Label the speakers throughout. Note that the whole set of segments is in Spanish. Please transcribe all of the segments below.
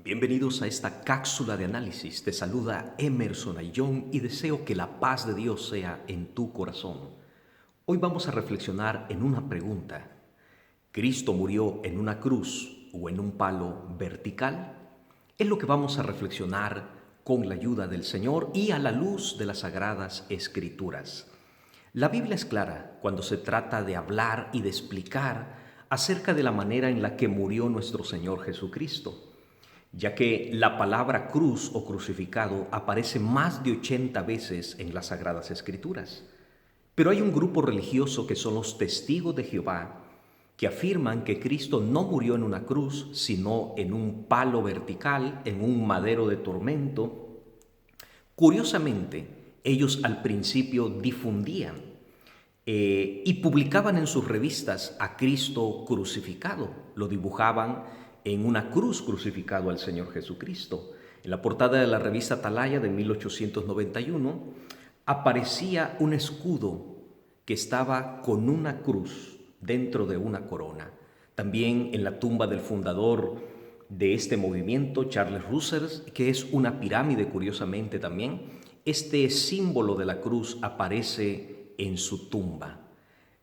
Speaker 1: Bienvenidos a esta cápsula de análisis. Te saluda Emerson Ayllón y deseo que la paz de Dios sea en tu corazón. Hoy vamos a reflexionar en una pregunta. ¿Cristo murió en una cruz o en un palo vertical? Es lo que vamos a reflexionar con la ayuda del Señor y a la luz de las Sagradas Escrituras. La Biblia es clara cuando se trata de hablar y de explicar acerca de la manera en la que murió nuestro Señor Jesucristo, ya que la palabra cruz o crucificado aparece más de 80 veces en las Sagradas Escrituras. Pero hay un grupo religioso que son los testigos de Jehová, que afirman que Cristo no murió en una cruz, sino en un palo vertical, en un madero de tormento. Curiosamente, ellos al principio difundían y publicaban en sus revistas a Cristo crucificado. Lo dibujaban en una cruz crucificado al Señor Jesucristo. En la portada de la revista Atalaya de 1891 aparecía un escudo que estaba con una cruz dentro de una corona. También en la tumba del fundador de este movimiento, Charles Russell, que es una pirámide curiosamente también, este símbolo de la cruz aparece en su tumba.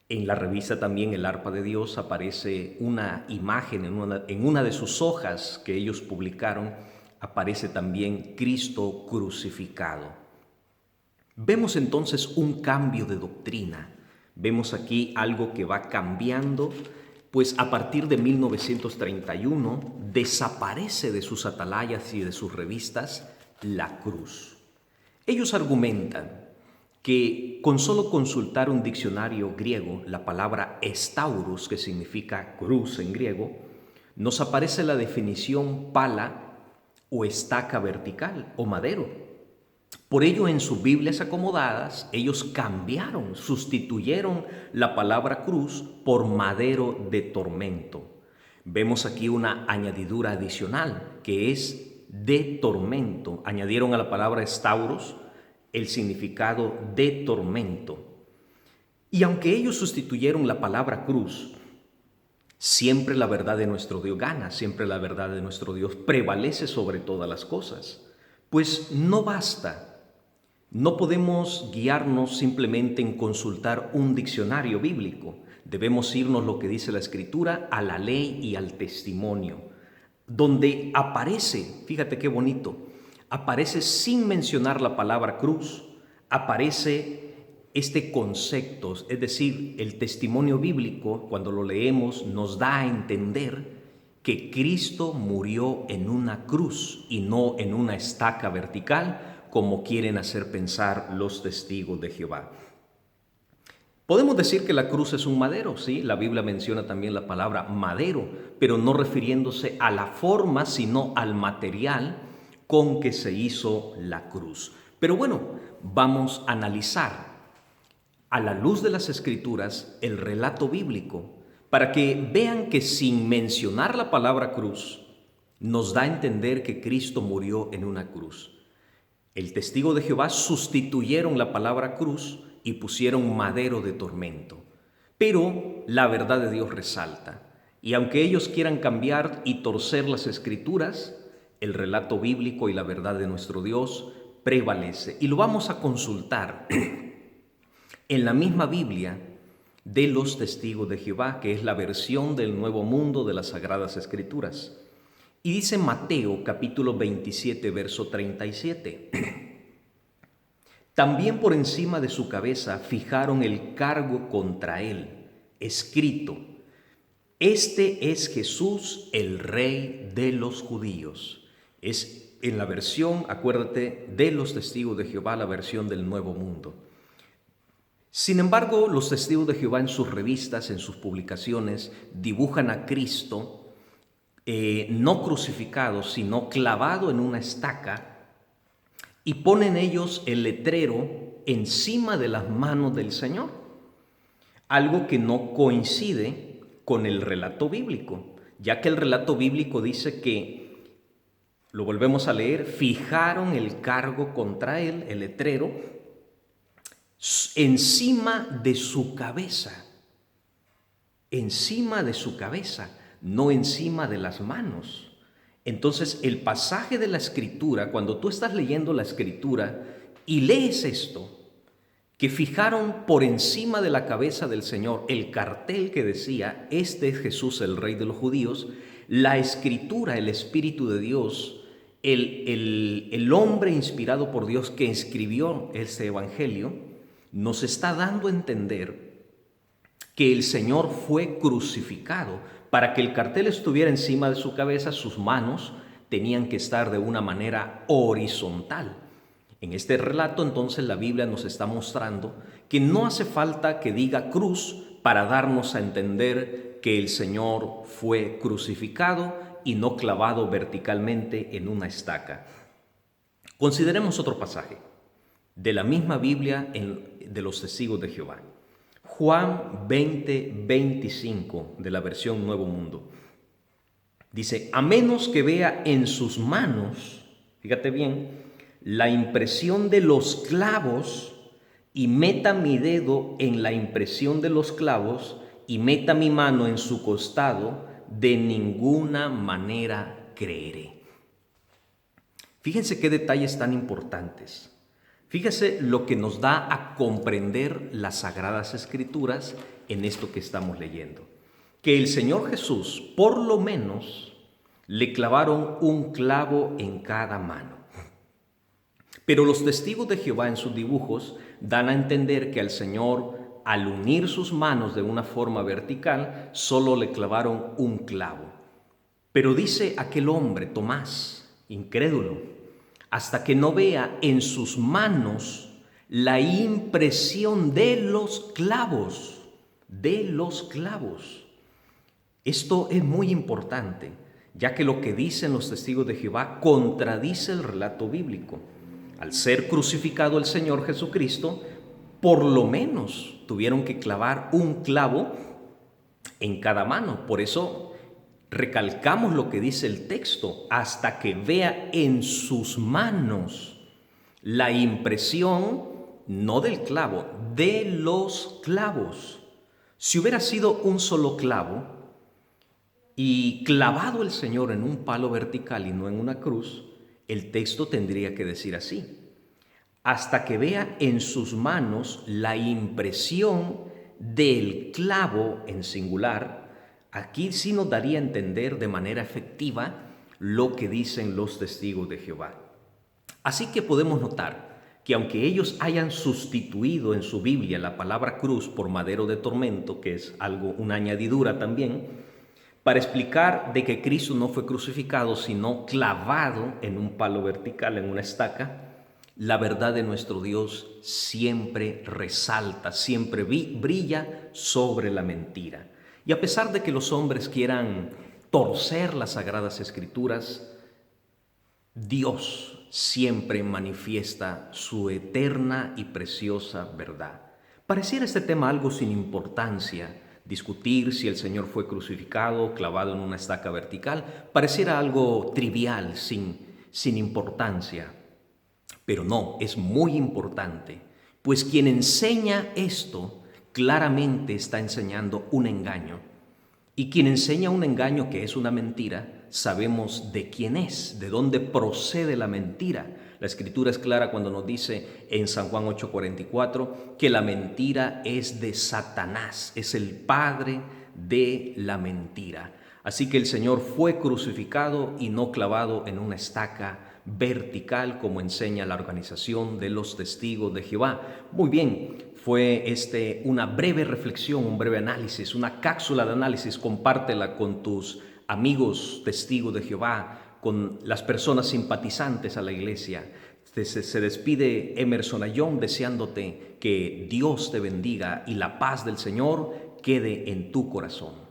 Speaker 1: En la revista también El Arpa de Dios aparece una imagen en una de sus hojas que ellos publicaron, aparece también Cristo crucificado. Vemos entonces un cambio de doctrina. Vemos aquí algo que va cambiando, pues a partir de 1931 desaparece de sus atalayas y de sus revistas la cruz. Ellos argumentan que con solo consultar un diccionario griego, la palabra estaurus, que significa cruz en griego, nos aparece la definición pala o estaca vertical o madero. Por ello, en sus Biblias acomodadas, ellos cambiaron, sustituyeron la palabra cruz por madero de tormento. Vemos aquí una añadidura adicional, que es de tormento. Añadieron a la palabra estauros el significado de tormento. Y aunque ellos sustituyeron la palabra cruz, siempre la verdad de nuestro Dios gana, siempre la verdad de nuestro Dios prevalece sobre todas las cosas. Pues no basta. No podemos guiarnos simplemente en consultar un diccionario bíblico. Debemos irnos, lo que dice la Escritura, a la ley y al testimonio, donde aparece, fíjate qué bonito, aparece sin mencionar la palabra cruz, aparece este concepto, es decir, el testimonio bíblico, cuando lo leemos, nos da a entender que Cristo murió en una cruz y no en una estaca vertical, como quieren hacer pensar los testigos de Jehová. Podemos decir que la cruz es un madero, sí, la Biblia menciona también la palabra madero, pero no refiriéndose a la forma, sino al material con que se hizo la cruz. Pero bueno, vamos a analizar a la luz de las Escrituras el relato bíblico para que vean que sin mencionar la palabra cruz, nos da a entender que Cristo murió en una cruz. El testigo de Jehová sustituyeron la palabra cruz y pusieron madero de tormento. Pero la verdad de Dios resalta. Y aunque ellos quieran cambiar y torcer las Escrituras, el relato bíblico y la verdad de nuestro Dios prevalece. Y lo vamos a consultar en la misma Biblia de los testigos de Jehová, que es la versión del Nuevo Mundo de las Sagradas Escrituras. Y dice Mateo capítulo 27, verso 37. También por encima de su cabeza fijaron el cargo contra él, escrito: Este es Jesús, el Rey de los judíos. Es en la versión, acuérdate, de los testigos de Jehová, la versión del Nuevo Mundo. Sin embargo, los testigos de Jehová en sus revistas, en sus publicaciones, dibujan a Cristo no crucificado, sino clavado en una estaca, y ponen ellos el letrero encima de las manos del Señor, algo que no coincide con el relato bíblico, ya que el relato bíblico dice que, lo volvemos a leer, fijaron el cargo contra él, el letrero, encima de su cabeza, no encima de las manos. Entonces, el pasaje de la Escritura, cuando tú estás leyendo la Escritura y lees esto, que fijaron por encima de la cabeza del Señor el cartel que decía, este es Jesús, el Rey de los judíos, la Escritura, el Espíritu de Dios, el hombre inspirado por Dios que escribió este Evangelio, nos está dando a entender que el Señor fue crucificado. Para que el cartel estuviera encima de su cabeza, sus manos tenían que estar de una manera horizontal. En este relato, entonces, la Biblia nos está mostrando que no hace falta que diga cruz para darnos a entender que el Señor fue crucificado y no clavado verticalmente en una estaca. Consideremos otro pasaje de la misma Biblia de los Testigos de Jehová. Juan 20:25 de la versión Nuevo Mundo. Dice, a menos que vea en sus manos, fíjate bien, la impresión de los clavos y meta mi dedo en la impresión de los clavos y meta mi mano en su costado, de ninguna manera creeré. Fíjense qué detalles tan importantes. Fíjese lo que nos da a comprender las Sagradas Escrituras en esto que estamos leyendo. Que el Señor Jesús, por lo menos, le clavaron un clavo en cada mano. Pero los testigos de Jehová en sus dibujos dan a entender que al Señor, al unir sus manos de una forma vertical, solo le clavaron un clavo. Pero dice aquel hombre, Tomás, incrédulo, hasta que no vea en sus manos la impresión de los clavos, Esto es muy importante, ya que lo que dicen los testigos de Jehová contradice el relato bíblico. Al ser crucificado el Señor Jesucristo, por lo menos tuvieron que clavar un clavo en cada mano. Por eso recalcamos lo que dice el texto, hasta que vea en sus manos la impresión, no del clavo, de los clavos. Si hubiera sido un solo clavo y clavado el Señor en un palo vertical y no en una cruz, el texto tendría que decir así, hasta que vea en sus manos la impresión del clavo en singular. Aquí sí nos daría a entender de manera efectiva lo que dicen los testigos de Jehová. Así que podemos notar que aunque ellos hayan sustituido en su Biblia la palabra cruz por madero de tormento, que es una añadidura también, para explicar de que Cristo no fue crucificado, sino clavado en un palo vertical, en una estaca, la verdad de nuestro Dios siempre resalta, siempre brilla sobre la mentira. Y a pesar de que los hombres quieran torcer las Sagradas Escrituras, Dios siempre manifiesta su eterna y preciosa verdad. Pareciera este tema algo sin importancia, discutir si el Señor fue crucificado, clavado en una estaca vertical, pareciera algo trivial, sin importancia. Pero no, es muy importante, pues quien enseña esto claramente está enseñando un engaño. Y quien enseña un engaño que es una mentira, sabemos de quién es, de dónde procede la mentira. La Escritura es clara cuando nos dice en San Juan 8:44 que la mentira es de Satanás, es el padre de la mentira. Así que el Señor fue crucificado y no clavado en una estaca vertical como enseña la organización de los Testigos de Jehová. Muy bien, fue una breve reflexión, un breve análisis, una cápsula de análisis. Compártela con tus amigos Testigos de Jehová, con las personas simpatizantes a la iglesia. Se despide Emerson Ayón deseándote que Dios te bendiga y la paz del Señor quede en tu corazón.